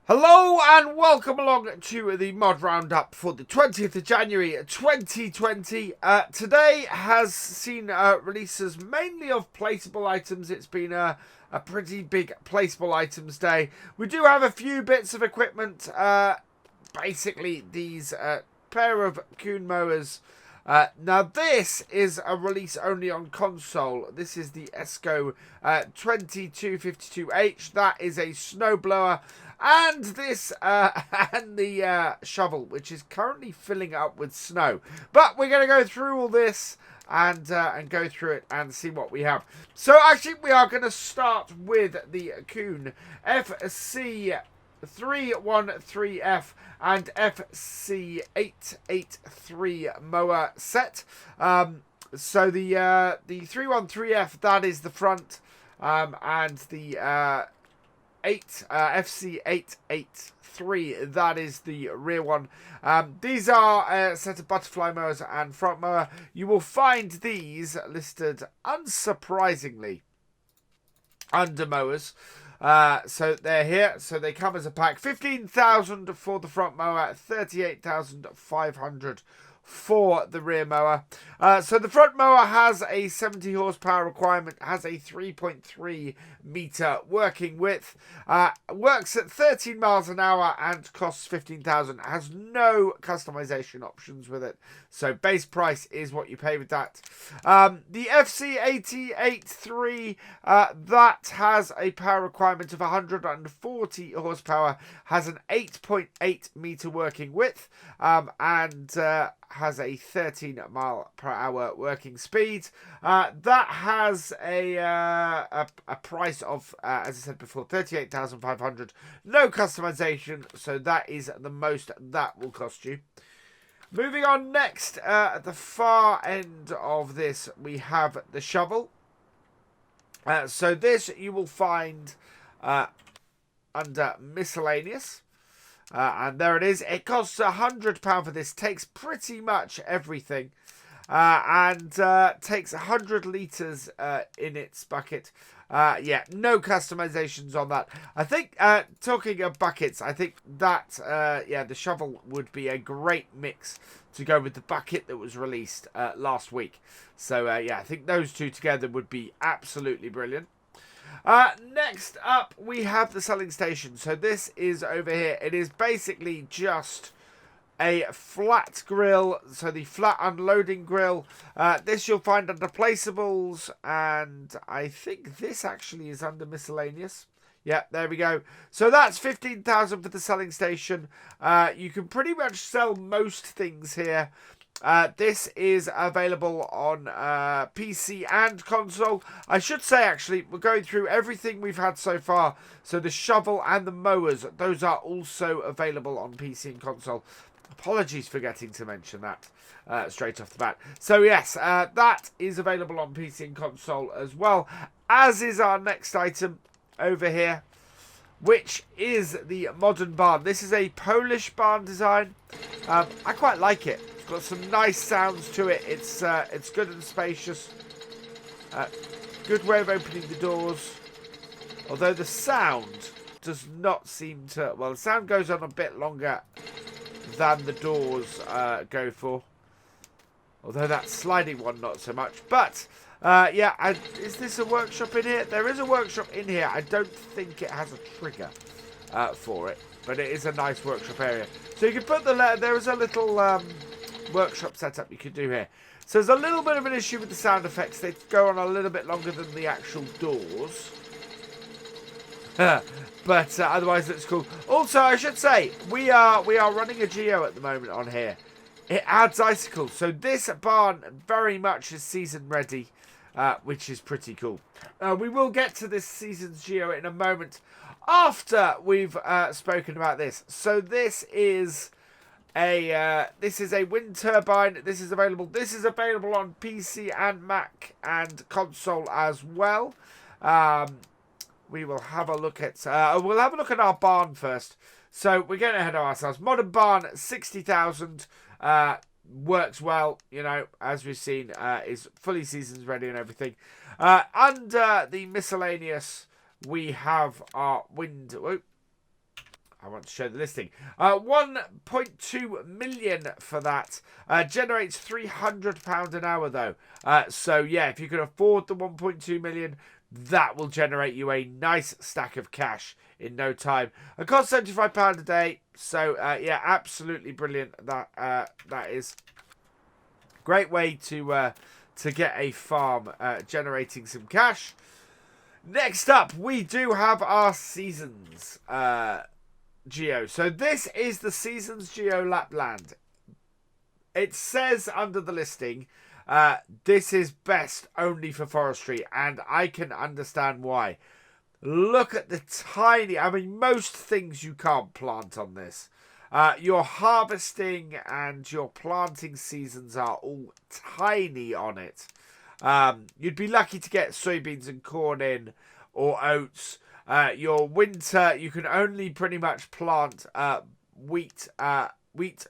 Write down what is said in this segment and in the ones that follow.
Hello and welcome along to the mod roundup for the 20th of January 2020. Today has seen releases mainly of placeable items. It's been a pretty big placeable items day. We do have a few bits of equipment. Basically these pair of Kuhn mowers. Now this is a release only on console. This is the ESCO 2252H. That is a snowblower. And this, and the shovel, which is currently filling up with snow. But we're going to go through all this and go through it and see what we have. So actually, we are going to start with the Kuhn FC313F and FC883 mower set. So the 313F, that is the front, and the FC883, that is the rear one. These are a set of butterfly mowers and front mower. You will find these listed, unsurprisingly, under mowers. So they're here. So they come as a pack. 15,000 for the front mower, 38,500 for the rear mower. So the front mower has a 70 horsepower requirement, has a 3.3 meter working width, works at 13 miles an hour and costs 15,000. Has no customization options with it. So base price is what you pay with that. The FC883, that has a power requirement of 140 horsepower, has an 8.8 meter working width, and has a 13 mile per hour working speed. That has a price of, as I said before, 38,500. No customization, so that is the most that will cost you. Moving on next, at the far end of this, we have the shovel. So this you will find under miscellaneous. And there it is. It costs £100 for this. Takes pretty much everything. And takes 100 litres in its bucket. Yeah, no customizations on that. I think, talking of buckets, I think that, yeah, the shovel would be a great mix to go with the bucket that was released last week. So, yeah, I think those two together would be absolutely brilliant. Next up, we have the selling station. So this is over here. It is basically just a flat grill, so the flat unloading grill. This you'll find under placeables, and I think this actually is under miscellaneous. Yeah, there we go. So that's 15,000 for the selling station. You can pretty much sell most things here. This is available on PC and console. I should say, actually, we're going through everything we've had so far. So the shovel and the mowers, those are also available on PC and console. Apologies for getting to mention that straight off the bat. So yes, that is available on PC and console as well, as is our next item over here, which is the modern barn. This is a Polish barn design. I quite like it. It's got some nice sounds to it. It's good and spacious. Good way of opening the doors. Although the sound does not seem to... Well, the sound goes on a bit longer than the doors go for. Although that sliding one, not so much. But, yeah, is this a workshop in here? There is a workshop in here. I don't think it has a trigger for it. But it is a nice workshop area. So you can put the... There is a little workshop setup you could do here. So there's a little bit of an issue with the sound effects. They go on a little bit longer than the actual doors. But otherwise it's cool. Also, I should say, we are running a GEO at the moment on here. It adds icicles. So this barn very much is season ready, which is pretty cool. We will get to this season's GEO in a moment after we've spoken about this. So this is a wind turbine. This is available. This is available on PC and Mac and console as well. We will have a look at our barn first. So we're getting ahead of ourselves. Modern barn, 60,000. Works well, you know, as we've seen, is fully seasons ready and everything. Under the miscellaneous, we have our wind. I want to show the listing. 1.2 million for that. Generates £300 an hour though. So yeah, if you can afford the 1.2 million, that will generate you a nice stack of cash in no time. It costs £75 a day. So yeah, absolutely brilliant. That is great way to get a farm generating some cash. Next up, we do have our seasons geo. So this is the seasons geo Lapland. It says under the listing, this is best only for forestry, and I can understand why. Look at the tiny, I mean, most things you can't plant on this. Your harvesting and your planting seasons are all tiny on it. You'd be lucky to get soybeans and corn in, or oats. Your winter, you can only pretty much plant wheat,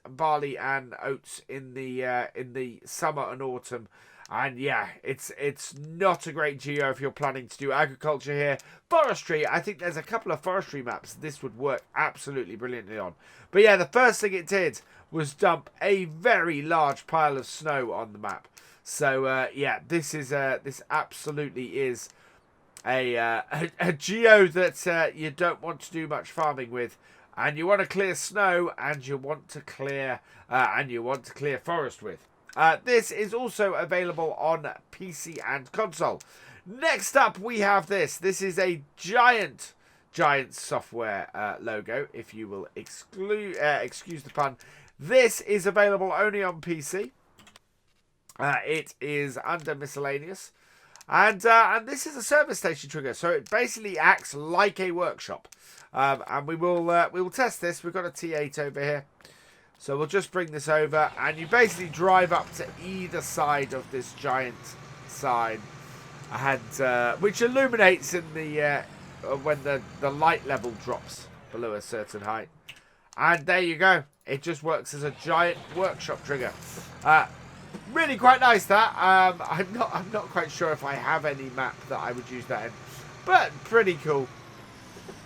barley, and oats in the summer and autumn. And yeah, it's not a great geo if you're planning to do agriculture here. Forestry, I think there's a couple of forestry maps this would work absolutely brilliantly on. But yeah, the first thing it did was dump a very large pile of snow on the map. So yeah, this absolutely is a geo that you don't want to do much farming with, and you want to clear snow, and you want to clear forest with. This is also available on PC and console. Next up, we have this. This is a giant software logo, if you will excuse the pun. This is available only on PC. It is under miscellaneous, and this is a service station trigger, so it basically acts like a workshop. And we will test this. We've got a T8 over here, so we'll just bring this over, and you basically drive up to either side of this giant sign, and which illuminates in the when the light level drops below a certain height. And there you go. It just works as a giant workshop trigger. Really quite nice that. I'm not quite sure if I have any map that I would use that in, but pretty cool.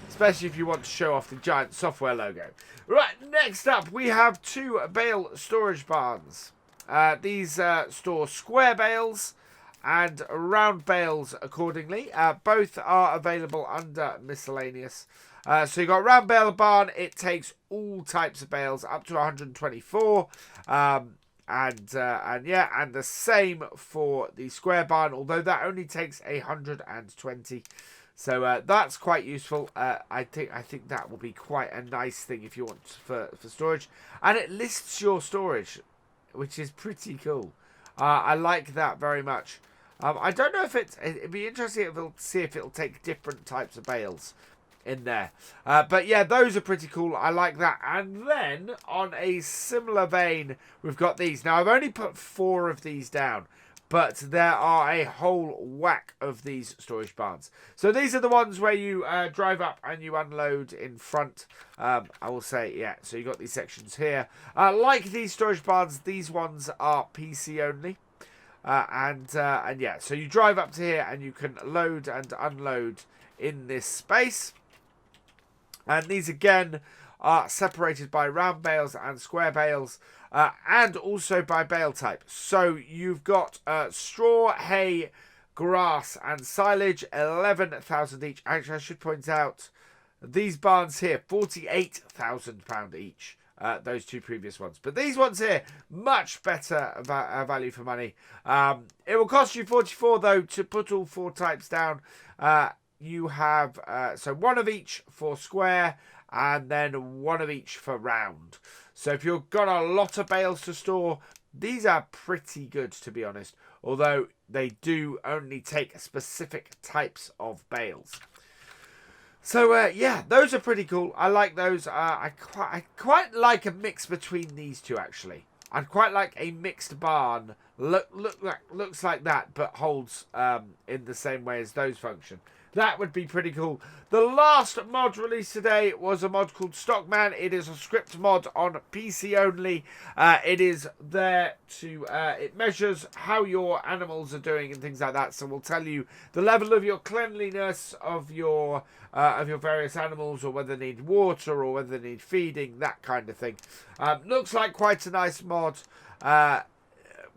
Especially if you want to show off the giant software logo. Right, next up we have two bale storage barns. These store square bales and round bales accordingly. Both are available under miscellaneous. So you've got round bale barn. It takes all types of bales up to 124. And yeah, and the same for the square barn, although that only takes 120. So that's quite useful. I think that will be quite a nice thing if you want for storage. And it lists your storage, which is pretty cool. I like that very much. I don't know if it'd be interesting if see if it'll take different types of bales in there. But yeah, those are pretty cool. I like that. And then on a similar vein, we've got these. Now I've only put 4 of these down, but there are a whole whack of these storage barns. So these are the ones where you drive up and you unload in front. I will say, yeah, so you got these sections here. Like these storage barns, these ones are PC only. And yeah, so you drive up to here and you can load and unload in this space. And these again are separated by round bales and square bales, and also by bale type. So you've got straw, hay, grass and silage, 11,000 each. Actually, I should point out these barns here, £48,000 each. Those two previous ones, but these ones here, much better value for money. It will cost you 44 though to put all 4 types down. You have so 1 of each for square, and then 1 of each for round. So if you've got a lot of bales to store, these are pretty good, to be honest, although they do only take specific types of bales. So yeah, those are pretty cool. I like those. I quite like a mix between these two, actually. I'd quite like a mixed barn. Looks like that, but holds in the same way as those function. That would be pretty cool. The last mod released today was a mod called Stockman. It is a script mod on PC only. It is there to, it measures how your animals are doing and things like that. So we'll tell you the level of your cleanliness of your various animals, or whether they need water or whether they need feeding, that kind of thing. Looks like quite a nice mod.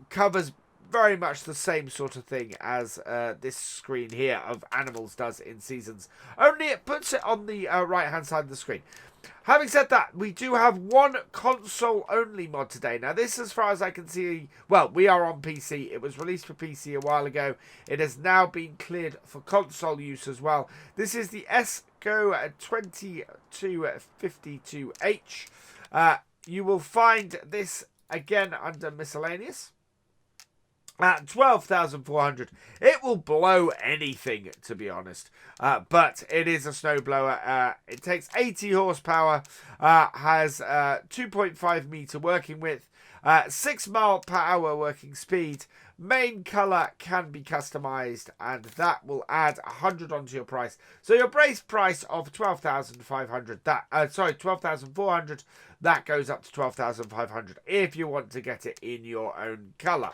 Covers very much the same sort of thing as this screen here of animals does in Seasons. Only it puts it on the right hand side of the screen. Having said that, we do have one console only mod today. Now this, as far as I can see, well, we are on PC. It was released for PC a while ago. It has now been cleared for console use as well. This is the SGEO 2252H. You will find this again under miscellaneous at 12,400. It will blow anything, to be honest, but it is a snowblower. It takes 80 horsepower, has 2.5 meter working width, 6 mile per hour working speed. Main color can be customized, and that will add 100 onto your price. So your base price of 12,500, that 12,400, that goes up to 12,500 if you want to get it in your own color.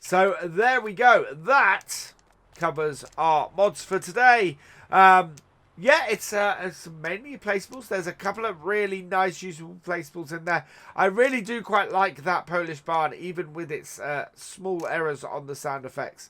So there we go. That covers our mods for today. Yeah, it's mainly placeables. There's a couple of really nice, useful placeables in there. I really do quite like that Polish barn, even with its small errors on the sound effects.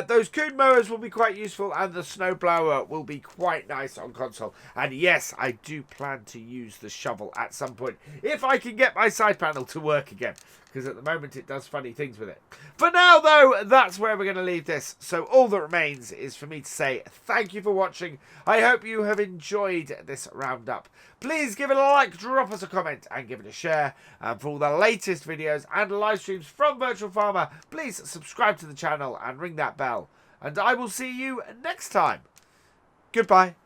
Those coon mowers will be quite useful, and the snowblower will be quite nice on console. And yes, I do plan to use the shovel at some point, if I can get my side panel to work again, because at the moment it does funny things with it. For now, though, that's where we're going to leave this. So all that remains is for me to say thank you for watching. I hope you have enjoyed this roundup. Please give it a like, drop us a comment, and give it a share. And for all the latest videos and live streams from Virtual Farmer, please subscribe to the channel and ring that bell. And I will see you next time. Goodbye.